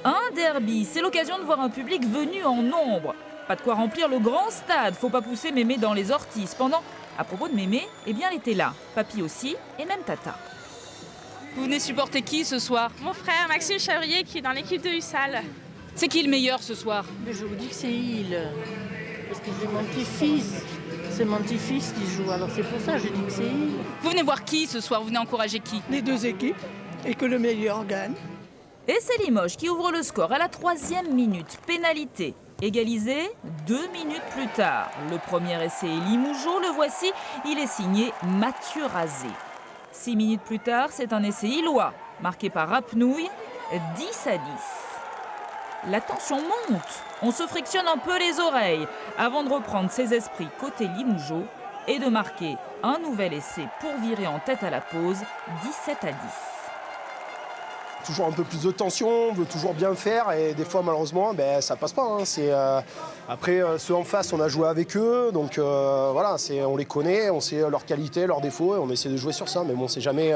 Un derby, c'est l'occasion de voir un public venu en nombre. Pas de quoi remplir le grand stade, faut pas pousser Mémé dans les orties. Cependant, à propos de Mémé, eh bien elle était là, Papy aussi, et même Tata. Vous venez supporter qui ce soir? Mon frère Maxime Chavrier qui est dans l'équipe de Hussal. C'est qui le meilleur ce soir? Mais je vous dis que c'est il. Parce que j'ai mon petit-fils. C'est mon petit-fils qui joue, alors c'est pour ça que je dis que c'est il. Vous venez voir qui ce soir? Vous venez encourager qui? Les deux équipes et que le meilleur gagne. Et c'est Limoges qui ouvre le score à la 3e minute. Pénalité. Égalisé 2 minutes plus tard. Le premier essai est Limougeot, le voici. Il est signé Mathieu Razé. 6 minutes plus tard, c'est un essai illois, marqué par Rapnouille, 10-10. La tension monte. On se frictionne un peu les oreilles avant de reprendre ses esprits côté Limougeot et de marquer un nouvel essai pour virer en tête à la pause, 17-10. Toujours un peu plus de tension, on veut toujours bien faire et des fois malheureusement ça passe pas. Après ceux en face on a joué avec eux, donc voilà, on les connaît, on sait leurs qualités, leurs défauts et on essaie de jouer sur ça, mais bon c'est jamais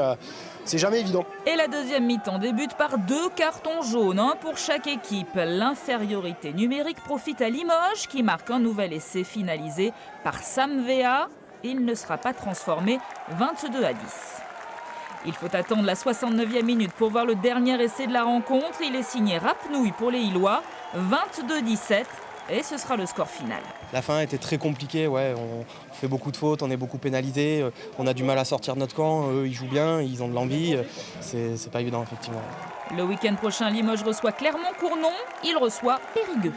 évident. Et la deuxième mi-temps débute par 2 cartons jaunes, un pour chaque équipe. L'infériorité numérique profite à Limoges qui marque un nouvel essai finalisé par Sam Véa. Il ne sera pas transformé, 22-10. Il faut attendre la 69e minute pour voir le dernier essai de la rencontre. Il est signé Rapnouille pour les Illois, 22-17, et ce sera le score final. La fin était très compliquée, ouais. On fait beaucoup de fautes, on est beaucoup pénalisé, on a du mal à sortir de notre camp. Eux, ils jouent bien, ils ont de l'envie, c'est pas évident effectivement. Le week-end prochain, Limoges reçoit Clermont-Cournon, il reçoit Périgueux.